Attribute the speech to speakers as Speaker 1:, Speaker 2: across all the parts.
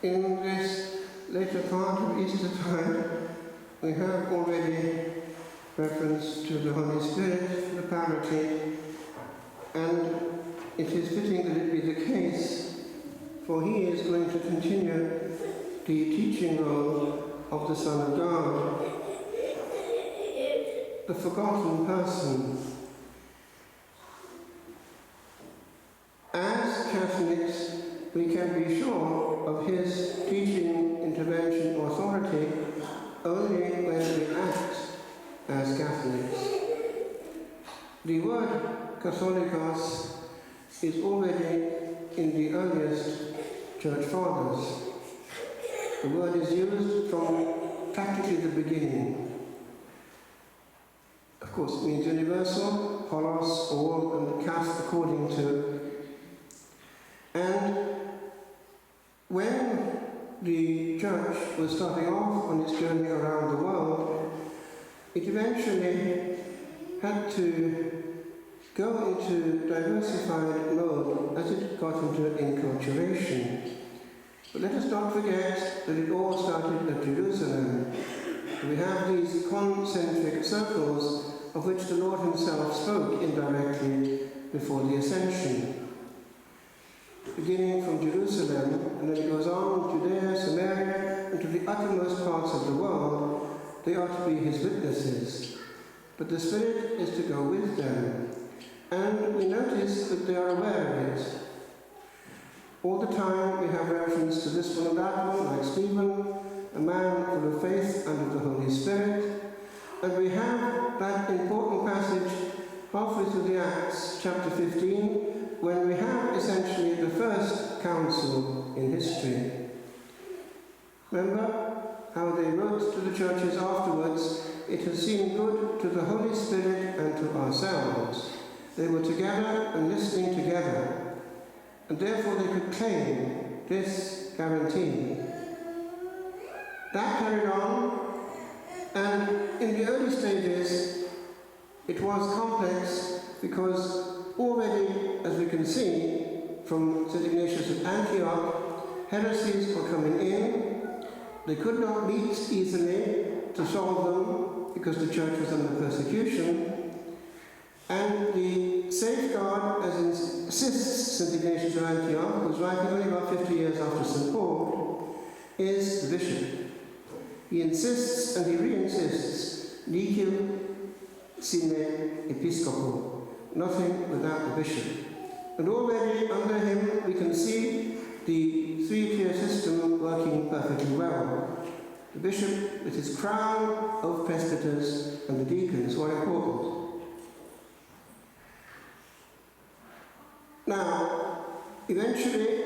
Speaker 1: In this later part of Eastertide, we have already reference to the Holy Spirit, the Paraclete, and it is fitting that it be the case, for he is going to continue the teaching role of the Son of God, the forgotten person. As Catholics, we can be sure of his teaching, intervention, authority only when we act as Catholics. The word Catholicos is already in the earliest Church Fathers. The word is used from practically the beginning. Of course, it means universal, holos, all, and cast according to. And when the Church was starting off on its journey around the world, it eventually had to go into diversified mode as it got into enculturation. But let us not forget that it all started at Jerusalem. We have these concentric circles of which the Lord himself spoke indirectly before the Ascension. Beginning from Jerusalem, and then it goes on, Judea, Samaria, and to the uttermost parts of the world, they are to be his witnesses. But the Spirit is to go with them. And we notice that they are aware of it. All the time we have reference to this one and that one, like Stephen, a man full of faith and of the Holy Spirit. And we have that important passage halfway through the Acts, chapter 15, when we have essentially the first council in history. Remember how they wrote to the churches afterwards, it has seemed good to the Holy Spirit and to ourselves. They were together and listening together, and therefore they could claim this guarantee. That carried on, and in the early stages it was complex because already, as we can see from St. Ignatius of Antioch, heresies were coming in. They could not meet easily to solve them because the church was under persecution. And the safeguard, as insists St. Ignatius of Antioch, who was writing only about 50 years after St. Paul, is the bishop. He insists and he re-insists, liceu sine episcopo. Nothing without the bishop. And already under him we can see the three-tier system working perfectly well. The bishop with his crown of presbyters and the deacons who are important. Now, eventually,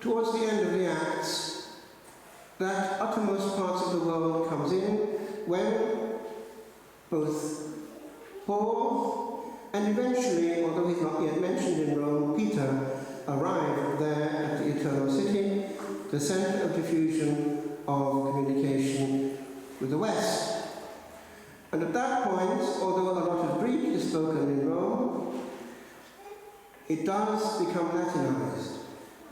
Speaker 1: towards the end of the Acts, that uttermost parts of the world comes in when both Paul and eventually, although he's not yet mentioned in Rome, Peter arrived there at the Eternal City, the centre of diffusion of communication with the West. And at that point, although a lot of Greek is spoken in Rome, it does become Latinized.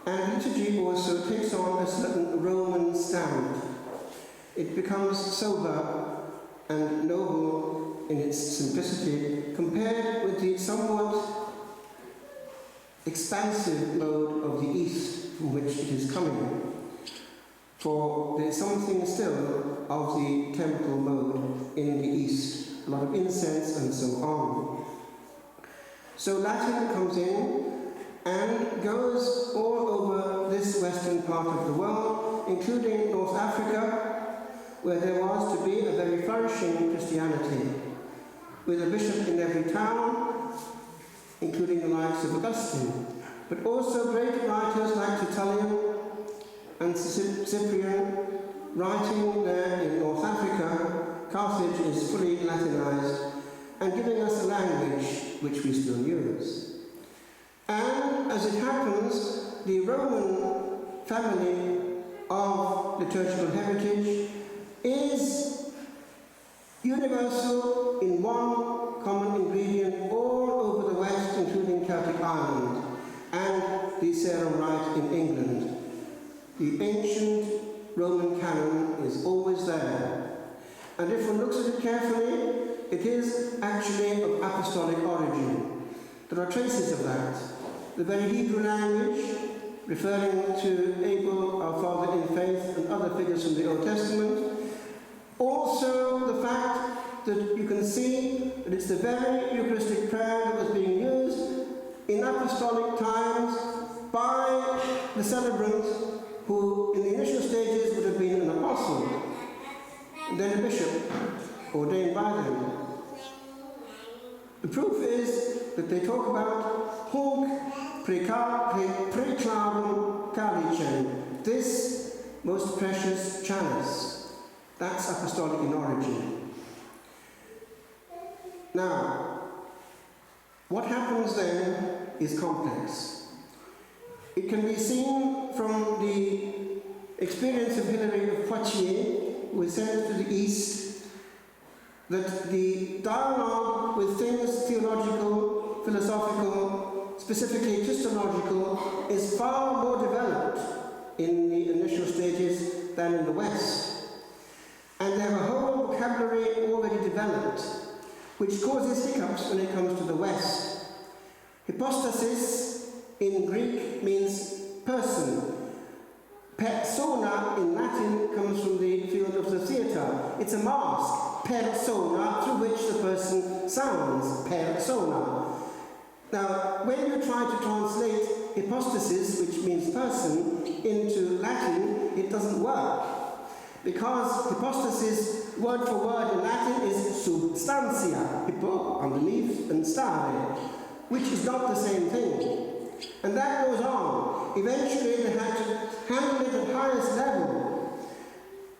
Speaker 1: And liturgy also takes on a certain Roman stamp. It becomes sober and noble in its simplicity, compared with the somewhat expansive mode of the East from which it is coming. For there is something still of the temple mode in the East, a lot of incense and so on. So Latin comes in and goes all over this western part of the world, including North Africa, where there was to be a very flourishing Christianity, with a bishop in every town, including the likes of Augustine, but also great writers like Tertullian and Cyprian, writing there in North Africa. Carthage is fully Latinized and giving us a language which we still use. And as it happens, the Roman family of liturgical heritage is universal in one common ingredient all over the West, including Celtic Ireland and the Sarah Rite in England. The ancient Roman canon is always there. And if one looks at it carefully, it is actually of apostolic origin. There are traces of that. The very Hebrew language, referring to Abel, our father in faith, and other figures from the Old Testament. Also the fact that you can see that it's the very Eucharistic prayer that was being used in apostolic times by the celebrant who in the initial stages would have been an apostle, and then a bishop, ordained by them. The proof is that they talk about Hunc preclarum calicem, this most precious chalice. That's apostolic in origin. Now, what happens then is complex. It can be seen from the experience of Hilary of Poitiers, who was sent to the East, that the dialogue with things theological, philosophical, specifically Christological, is far more developed in the initial stages than in the West. And they have a whole vocabulary already developed, which causes hiccups when it comes to the West. Hypostasis in Greek means person. Persona in Latin comes from the field of the theatre. It's a mask, persona, through which the person sounds, persona. Now, when you try to translate hypostasis, which means person, into Latin, it doesn't work. Because hypostasis, word for word in Latin, is substantia, hypo, underneath, and stare, which is not the same thing. And that goes on. Eventually they had to handle it at highest level.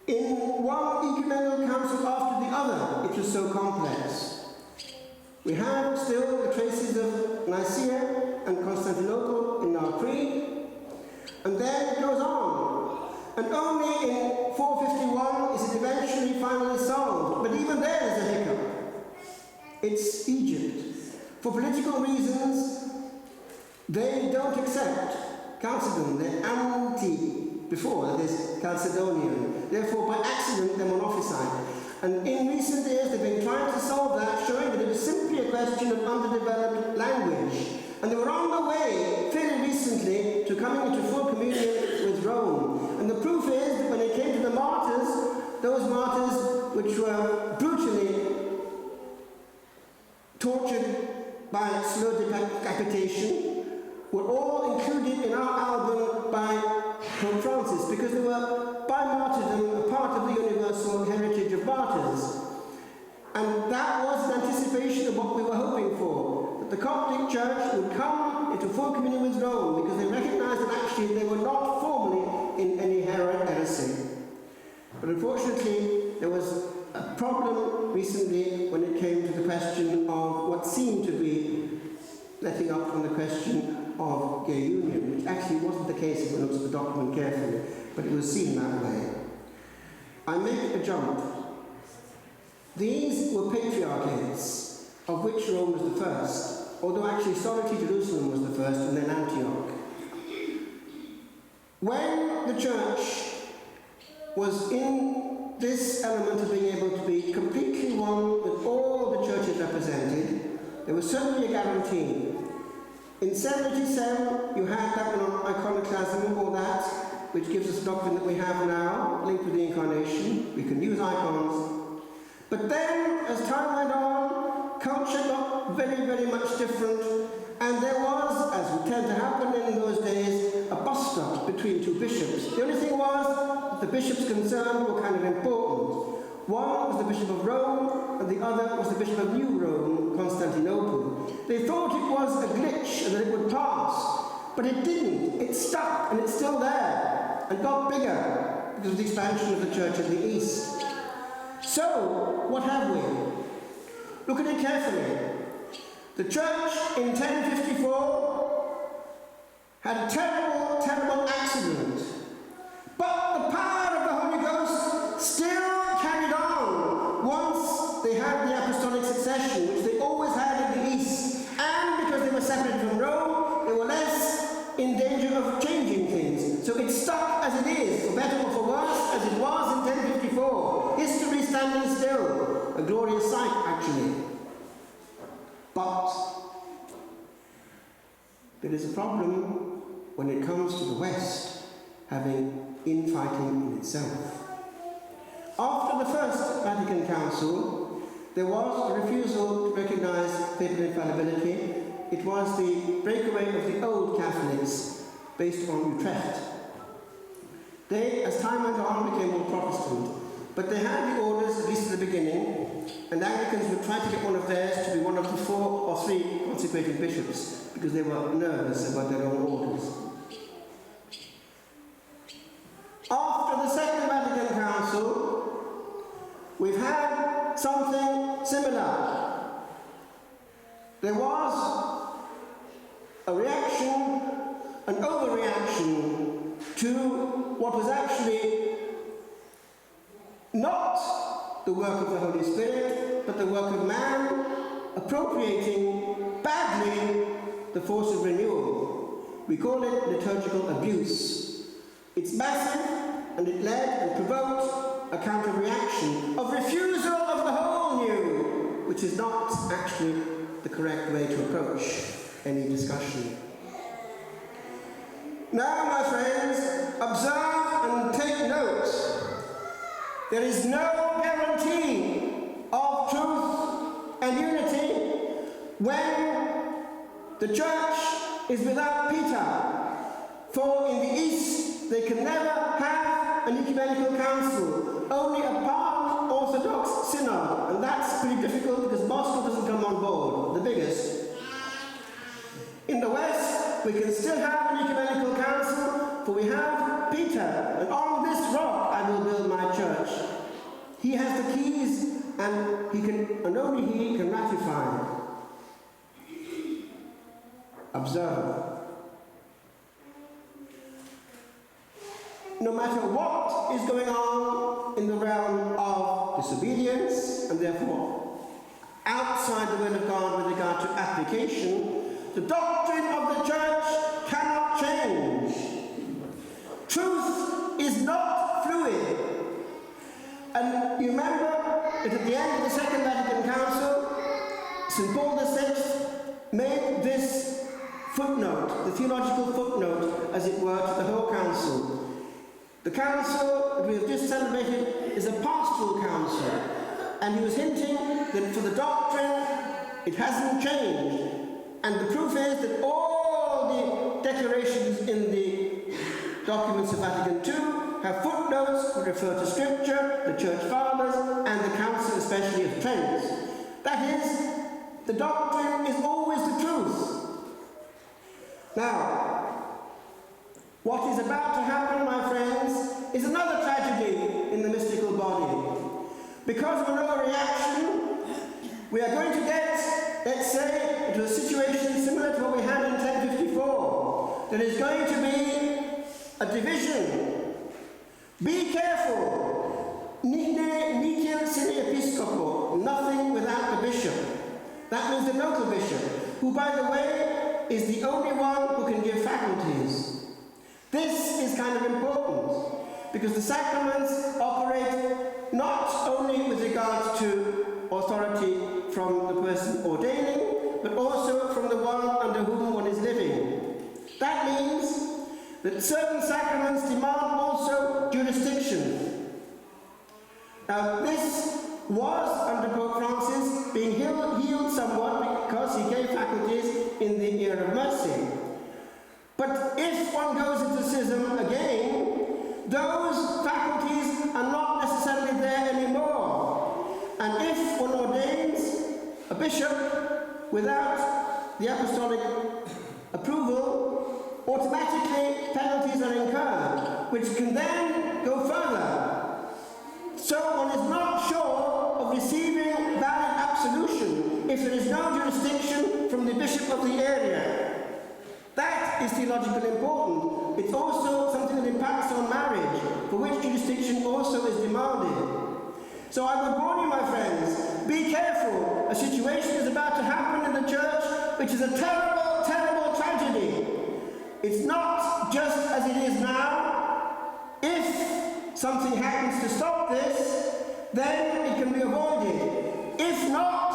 Speaker 1: In one ecumenical council after the other, it was so complex. We have still the traces of Nicaea and Constantinople in our creed, and then it goes on. And only in 451 is it eventually finally solved. But even there is a hiccup. It's Egypt. For political reasons, they don't accept Chalcedon. They're anti before, that is Chalcedonian. Therefore, by accident, they're Monophysite. And in recent years, they've been trying to solve that, showing that it was simply a question of underdeveloped language. And they were on the way, fairly recently, to coming into full communion with Rome. And the proof is that when it came to the martyrs, those martyrs which were brutally tortured by slow decapitation were all included in our album by Pope Francis, because they were, by martyrdom, a part of the universal heritage of martyrs. And that was an anticipation of what we were hoping for, that the Coptic Church would come into full communion with Rome, because they recognized that actually they were not formally in any heresy. But unfortunately, there was a problem recently when it came to the question of what seemed to be letting up on the question of gay union, which actually wasn't the case if one looks at the document carefully, but it was seen that way. I make a jump. These were patriarchates, of which Rome was the first, although actually historically Jerusalem was the first and then Antioch. When the church was in this element of being able to be completely one with all the churches represented, there was certainly a guarantee. In 787, you had that one on iconoclasm, all that, which gives us the doctrine that we have now, linked with the Incarnation. We can use icons. But then, as time went on, culture got very, very much different, and there was, as would tend to happen in those days, a bust-up between two bishops. The only thing was, that the bishops concerned were kind of important. One was the Bishop of Rome, and the other was the Bishop of New Rome, Constantinople. They thought it was a glitch and that it would pass, but it didn't. It stuck, and it's still there, and got bigger because of the expansion of the Church in the East. So, what have we? Look at it carefully. The Church in 1054 had a terrible, terrible accident, but the power of the Holy Ghost still carried on once they had the apostolic succession, which they always had in the East. And because they were separated from Rome, they were less in danger of changing things. So it stuck as it still. A glorious sight, actually. But there is a problem when it comes to the West having infighting in itself. After the First Vatican Council, there was a refusal to recognize papal infallibility. It was the breakaway of the old Catholics based on Utrecht. They, as time went on, became more Protestant, but they had the orders, at least at the beginning, and Anglicans would try to get one of theirs to be one of the 4 or 3 consecrated bishops, because they were nervous about their own orders. After the Second Vatican Council, we've had something similar. There was a reaction, an overreaction to what was actually not the work of the Holy Spirit, but the work of man appropriating badly the force of renewal. We call it liturgical abuse. It's massive, and it led and provoked a counter-reaction of refusal of the whole new, which is not actually the correct way to approach any discussion. Now, my friends, observe and take note. There is no guarantee of truth and unity when the church is without Peter. For in the East, they can never have an ecumenical council, only a pan-Orthodox synod, and that's pretty difficult because Moscow doesn't come on board, the biggest. In the West, we can still have an ecumenical council, for we have Peter, and on this rock I will build my church. He has the keys, and only he can ratify. Observe. No matter what is going on in the realm of disobedience, and therefore outside the will of God with regard to application, the doctrine of the church cannot change. Truth is not fluid. And you remember that at the end of the Second Vatican Council, St. Paul VI made this footnote, the theological footnote, as it were, to the whole council. The council that we have just celebrated is a pastoral council, and he was hinting that for the doctrine, it hasn't changed. And the proof is that all the declarations in the documents of Vatican II have footnotes that refer to Scripture, the Church Fathers, and the Council especially of Trent. That is, the doctrine is always the truth. Now, what is about to happen, my friends, is another tragedy in the mystical body. Because of an overreaction, we are going to get, let's say, into a situation similar to what we had in 1054. There is going to be a division. Be careful. Nihil nihil sine episcopo. Nothing without the bishop. That means the local bishop, who, by the way, is the only one who can give faculties. This is kind of important, because the sacraments operate not only with regard to authority from the person ordaining, but also from the one under whom one is living. That means that certain sacraments demand also jurisdiction. Now, this was, under Pope Francis, being healed somewhat because he gave faculties in the year of mercy. But if one goes into schism again, those faculties are not necessarily there anymore. And if one ordains a bishop without the apostolic approval, automatically penalties are incurred, which can then go further. So one is not sure of receiving valid absolution if there is no jurisdiction from the bishop of the area. That is theologically important. It's also something that impacts on marriage, for which jurisdiction also is demanded. So I would warn you, my friends, be careful. A situation is about to happen in the church which is a terrible, terrible tragedy. It's not just as it is now. If something happens to stop this, then it can be avoided. If not,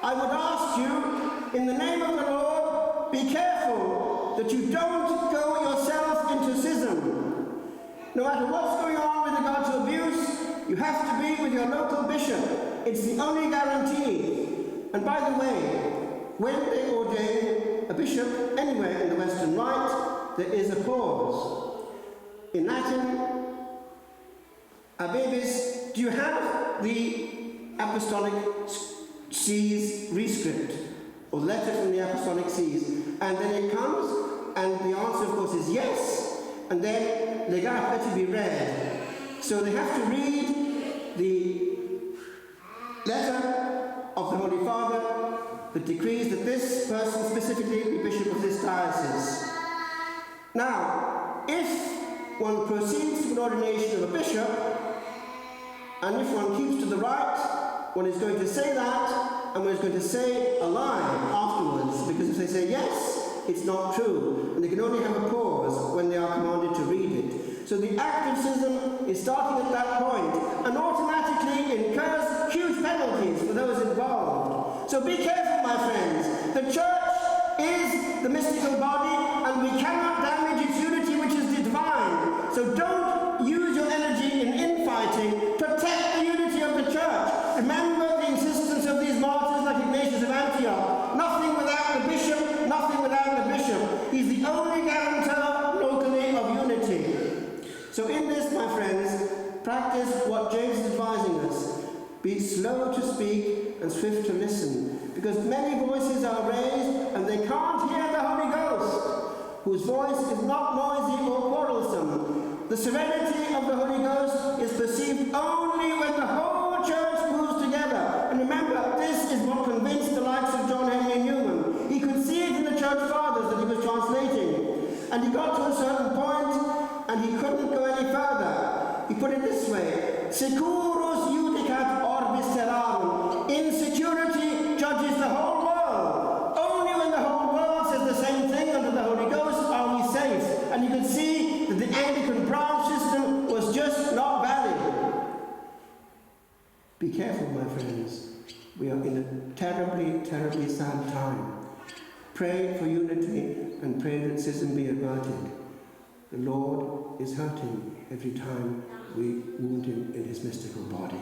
Speaker 1: I would ask you, in the name of the Lord, be careful that you don't go yourself into schism. No matter what's going on with regard to abuse, you have to be with your local bishop. It's the only guarantee. And by the way, when they ordain a bishop anywhere in the Western Rite, there is a pause. In Latin, Abebis, do you have the Apostolic Sees rescript, or letter from the Apostolic Sees? And then it comes, and the answer, of course, is yes, and then legat let it be read. So they have to read the letter of the Holy Father that decrees that this person specifically be bishop of this diocese. Now, if one proceeds to an ordination of a bishop, and if one keeps to the right, one is going to say that, and one is going to say a lie afterwards, because if they say yes, it's not true, and they can only have a pause when they are commanded to read it. So the act of schism is starting at that point, and automatically incurs huge penalties for those involved. So be careful, my friends. The Church is the mystical body, and we cannot damage its unity, which is divine. So don't use your energy in infighting. Protect the unity of the Church. Remember the insistence of these martyrs like Ignatius of Antioch. Nothing without the bishop, nothing without the bishop. He's the only guarantor locally of unity. So in this, my friends, practice what James is advising us. Be slow to speak and swift to listen, because many voices are raised and they can't hear the Holy Ghost, whose voice is not noisy or quarrelsome. The serenity of the Holy Ghost is perceived only when the whole Church moves together. And remember, this is what convinced the likes of John Henry Newman. He could see it in the Church Fathers that he was translating. And he got to a certain point and he couldn't go any further. He put it this way: Securus judicat orbis terrarum. Insecurity judges the whole world. Only when the whole world says the same thing under the Holy Ghost are we safe. And you can see that the Anglican branch system was just not valid. Be careful, my friends. We are in a terribly, terribly sad time. Pray for unity and pray that schism be averted. The Lord is hurting every time we wound him in his mystical body.